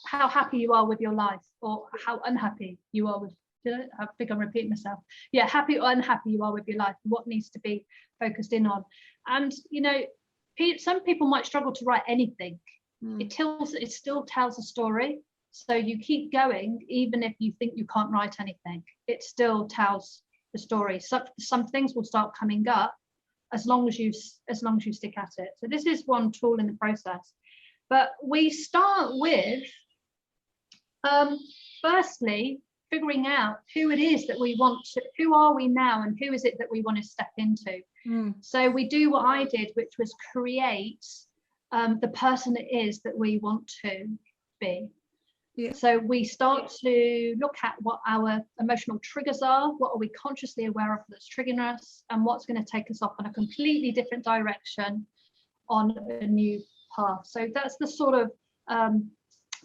how happy you are with your life, or how unhappy you are with. I think I'm repeating myself. Yeah, happy or unhappy you are with your life, what needs to be focused in on. And you know, some people might struggle to write anything. It still tells a story. So you keep going, even if you think you can't write anything, it still tells the story. Some things will start coming up as long as you stick at it. So this is one tool in the process. But we start with firstly figuring out who it is that we want to, who are we now, and who is it that we want to step into. So we do what I did, which was create the person it is that we want to be. Yeah. So we start to look at what our emotional triggers are, what are we consciously aware of that's triggering us, and what's going to take us off on a completely different direction on a new path. So that's the sort of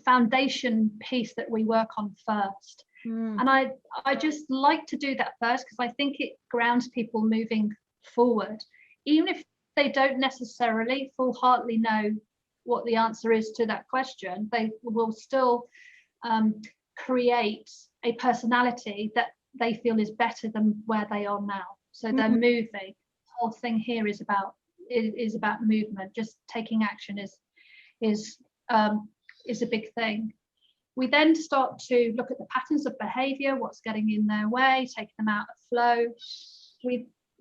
foundation piece that we work on first. And I just like to do that first because I think it grounds people moving forward, even if they don't necessarily full-heartedly know what the answer is to that question. They will still create a personality that they feel is better than where they are now. So they're moving. The whole thing here is about movement. Just taking action is a big thing. We then start to look at the patterns of behaviour, what's getting in their way, taking them out of flow.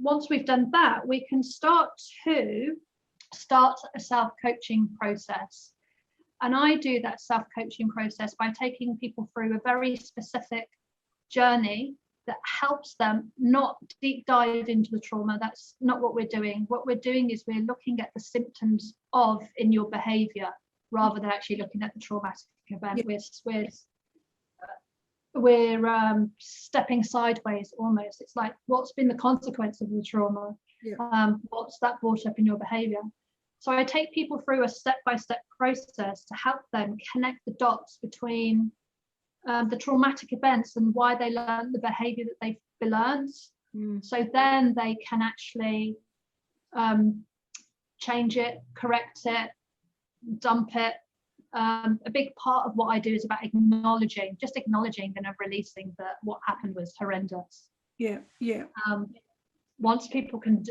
Once we've done that, we can start a self-coaching process. And I do that self-coaching process by taking people through a very specific journey that helps them not deep dive into the trauma. That's not what we're doing. What we're doing is we're looking at the symptoms of in your behavior rather than actually looking at the traumatic event. Yeah. We're stepping sideways almost. It's like, what's been the consequence of the trauma? Yeah. What's that brought up in your behavior? So I take people through a step-by-step process to help them connect the dots between the traumatic events and why they learned the behavior that they've learned. So then they can actually change it, correct it, dump it. A big part of what I do is about acknowledging and releasing that what happened was horrendous. Yeah. Once people can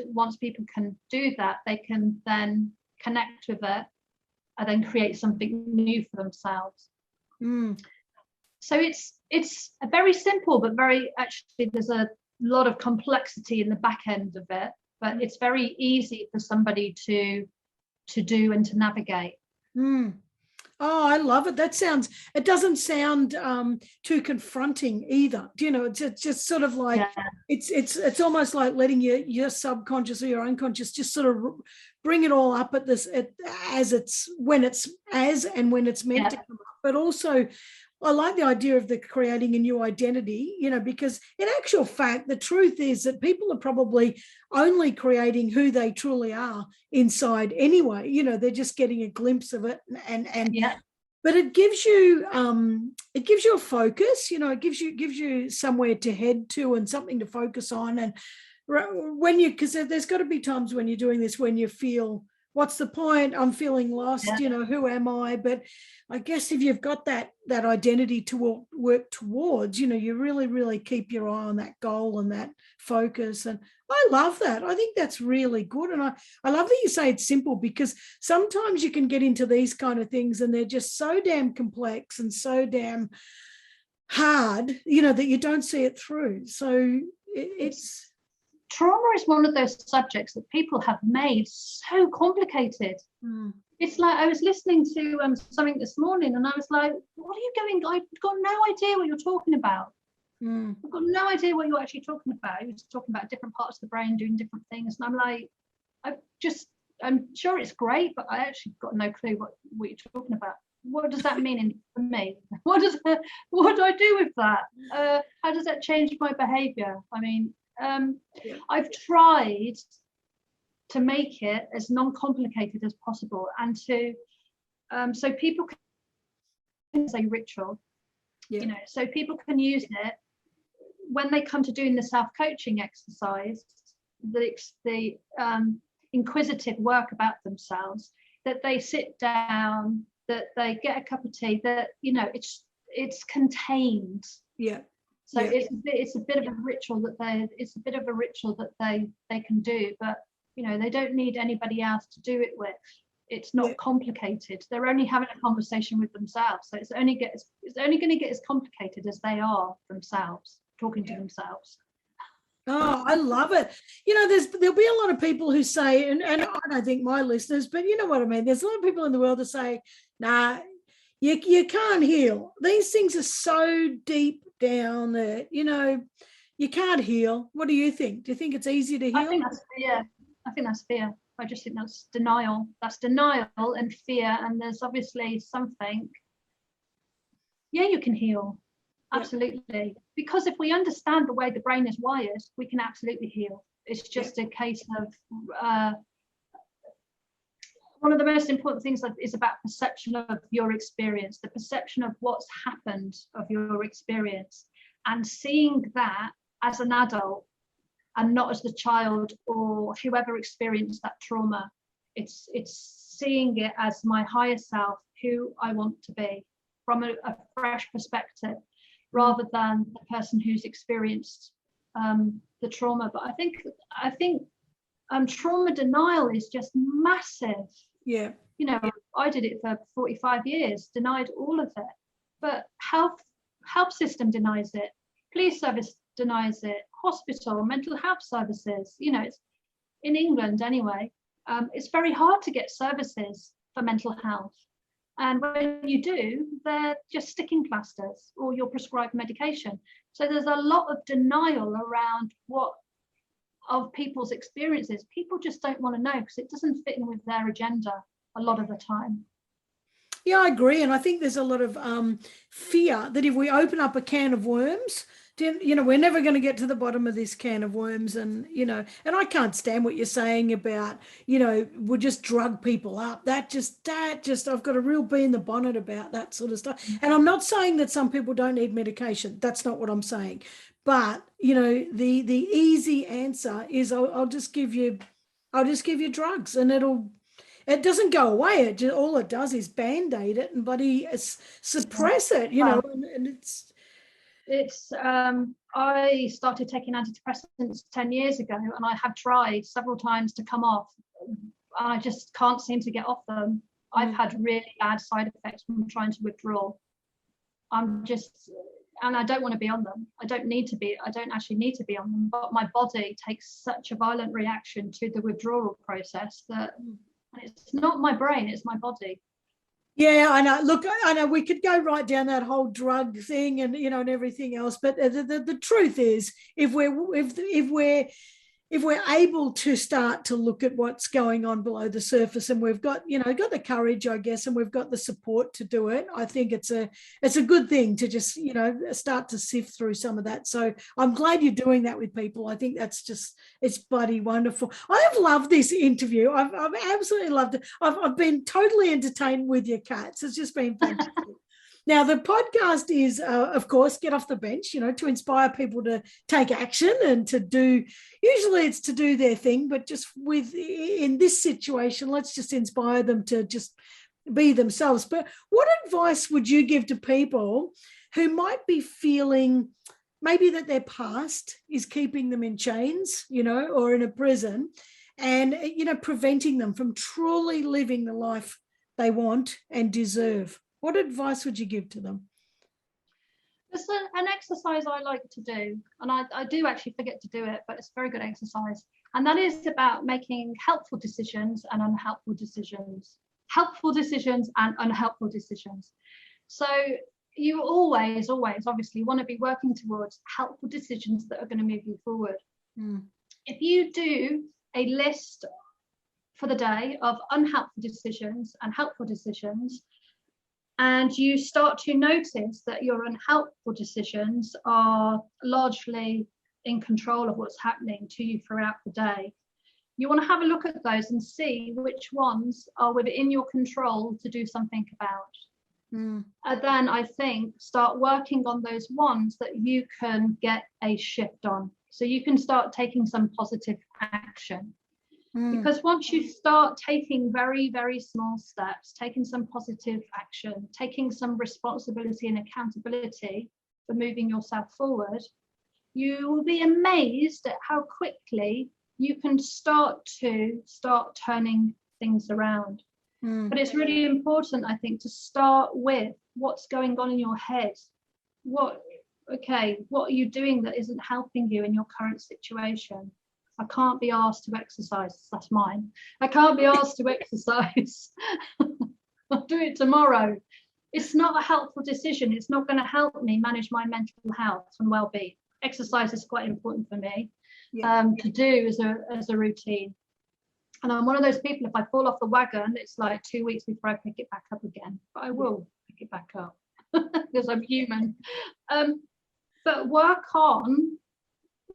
do that, they can then connect with it and then create something new for themselves. So it's a very simple, but there's a lot of complexity in the back end of it, but it's very easy for somebody to do and to navigate. Oh, I love it. It doesn't sound too confronting either. It's just sort of like, it's almost like letting your subconscious or your unconscious just sort of bring it all up when it's meant to come up. But also, I like the idea of the creating a new identity, because in actual fact, the truth is that people are probably only creating who they truly are inside anyway. They're just getting a glimpse of it, but it gives you a focus. It gives you somewhere to head to and something to focus on. And because there's got to be times when you're doing this when you feel, what's the point? I'm feeling lost. Who am I? But I guess if you've got that identity to work towards, you really, really keep your eye on that goal and that focus. And I love that. I think that's really good. And I love that you say it's simple, because sometimes you can get into these kind of things and they're just so damn complex and so damn hard, that you don't see it through. So it's... Trauma is one of those subjects that people have made so complicated. It's like, I was listening to something this morning and I was like, what are you going? I've got no idea what you're talking about. I've got no idea what you're actually talking about. He was talking about different parts of the brain doing different things. And I'm like, I'm sure it's great, but I actually got no clue what you're talking about. What does that mean for me? What do I do with that? How does that change my behavior? I mean, I've tried to make it as non-complicated as possible, and to so people can say ritual, so people can use it when they come to doing the self-coaching exercise, the inquisitive work about themselves, that they sit down, that they get a cup of tea, that it's contained. So it's a bit of a ritual that they can do, but they don't need anybody else to do it with. It's not complicated. They're only having a conversation with themselves. So it's only going to get as complicated as they are themselves, talking to themselves. Oh, I love it. There'll be a lot of people who say, and I don't think my listeners, but you know what I mean. There's a lot of people in the world that say, nah, you can't heal. These things are so deep down that, you can't heal. What do you think? Do you think it's easy to heal? I think that's fear. I just think that's denial. That's denial and fear. And there's obviously something. Yeah, you can heal. Absolutely. Because if we understand the way the brain is wired, we can absolutely heal. It's just a case of one of the most important things is about perception of your experience, the perception of what's happened of your experience, and seeing that as an adult and not as the child or whoever experienced that trauma. It's seeing it as my higher self, who I want to be, from a fresh perspective, rather than the person who's experienced the trauma. But I think trauma denial is just massive. I did it for 45 years, denied all of it, but help system denies it, police service denies it, hospital, mental health services, it's in England anyway. It's very hard to get services for mental health, And when you do, they're just sticking plasters or you're prescribed medication. So there's a lot of denial around what of people's experiences. People just don't want to know because it doesn't fit in with their agenda a lot of the time. Yeah, I agree. And I think there's a lot of fear that if we open up a can of worms, then, we're never going to get to the bottom of this can of worms. And, and I can't stand what you're saying about, we'll just drug people up. That just, I've got a real bee in the bonnet about that sort of stuff. And I'm not saying that some people don't need medication. That's not what I'm saying. But, the easy answer is I'll just give you drugs and it doesn't go away. All it does is band-aid it and suppress it, and it's I started taking antidepressants 10 years ago, and I have tried several times to come off. I just can't seem to get off them. I've had really bad side effects from trying to withdraw. And I don't want to be on them. I don't actually need to be on them, but my body takes such a violent reaction to the withdrawal process that it's not my brain, it's my body. Yeah, I know. Look, I know we could go right down that whole drug thing and and everything else, but the truth is, if we're able to start to look at what's going on below the surface, and we've got got the courage, I guess, and we've got the support to do it, I think it's a good thing to just start to sift through some of that. So I'm glad you're doing that with people. I think it's bloody wonderful. I have loved this interview. I've absolutely loved it. I've been totally entertained with your cats. It's just been fantastic. Now, the podcast is, of course, Get Off the Bench, to inspire people to take action and usually it's to do their thing, but just in this situation, let's just inspire them to just be themselves. But what advice would you give to people who might be feeling maybe that their past is keeping them in chains, or in a prison and, preventing them from truly living the life they want and deserve? What advice would you give to them? There's an exercise I like to do, and I do actually forget to do it, but it's a very good exercise. And that is about making helpful decisions and unhelpful decisions. Helpful decisions and unhelpful decisions. So you always obviously want to be working towards helpful decisions that are going to move you forward. If you do a list for the day of unhelpful decisions and helpful decisions, and you start to notice that your unhelpful decisions are largely in control of what's happening to you throughout the day, you want to have a look at those and see which ones are within your control to do something about. And then I think start working on those ones that you can get a shift on. So you can start taking some positive action. Because once you start taking very, very small steps, taking some positive action, taking some responsibility and accountability for moving yourself forward, you will be amazed at how quickly you can start turning things around. But it's really important, I think, to start with what's going on in your head. What are you doing that isn't helping you in your current situation? I can't be asked to exercise. That's mine. I can't be asked to exercise. I'll do it tomorrow. It's not a helpful decision. It's not going to help me manage my mental health and well-being. Exercise is quite important for me to do as a routine. And I'm one of those people, if I fall off the wagon, it's like 2 weeks before I pick it back up again. But I will pick it back up because I'm human. But work on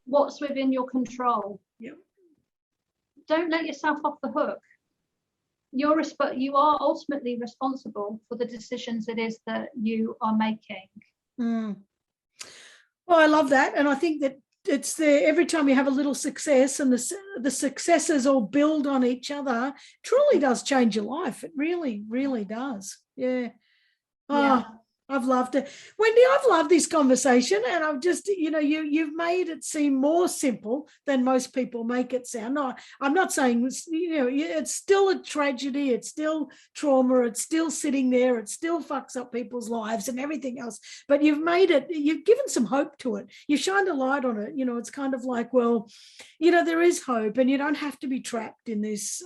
what's within your control. Don't let yourself off the hook. You are ultimately responsible for the decisions it is that you are making. Well, I love that, and I think that it's there every time you have a little success, and the successes all build on each other. Truly does change your life. It really, really does. Yeah. I've loved it. Wendy, I've loved this conversation, and I've just, you've made it seem more simple than most people make it sound. No, I'm not saying, it's still a tragedy, it's still trauma, it's still sitting there, it still fucks up people's lives and everything else, but you've given some hope to it. You've shined a light on it. It's kind of like, well, there is hope, and you don't have to be trapped in this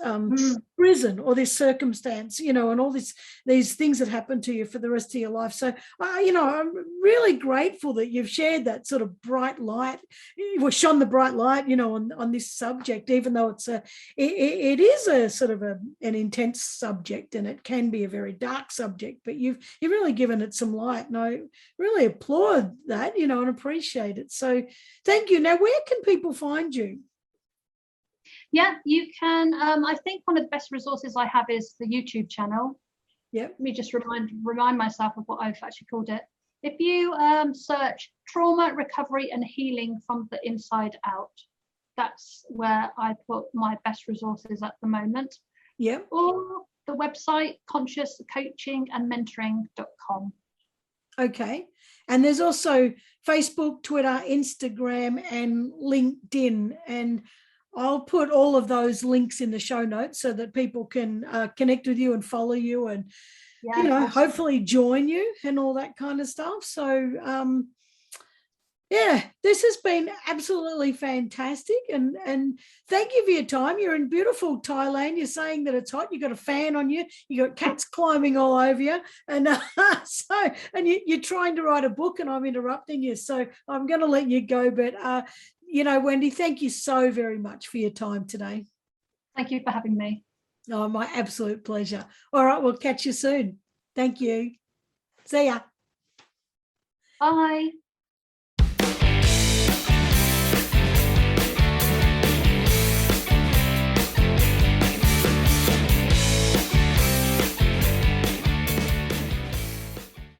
prison or this circumstance, you know, and all these things that happen to you for the rest of your life. So, you know, I'm really grateful that you've shared that sort of bright light, well, shone the bright light, you know, on this subject, even though it is a sort of an intense subject, and it can be a very dark subject, but you've really given it some light, and I really applaud that, you know, and appreciate it. So thank you. Now, where can people find you? Yeah, you can. I think one of the best resources I have is the YouTube channel. Yeah. Let me just remind myself of what I've actually called it. If you search trauma, recovery and healing from the inside out, that's where I put my best resources at the moment. Yeah. Or the website consciouscoachingandmentoring.com. Okay. And there's also Facebook, Twitter, Instagram and LinkedIn. And I'll put all of those links in the show notes so that people can connect with you and follow you and, you know, awesome. hopefully join you and all that kind of stuff. So, yeah, this has been absolutely fantastic. And thank you for your time. You're in beautiful Thailand. You're saying that it's hot. You've got a fan on you. You got cats climbing all over you. And you're trying to write a book and I'm interrupting you. So I'm going to let you go. But, you know, Wendy, thank you so very much for your time today. Thank you for having me. Oh, my absolute pleasure. All right, we'll catch you soon. Thank you. See ya. Bye.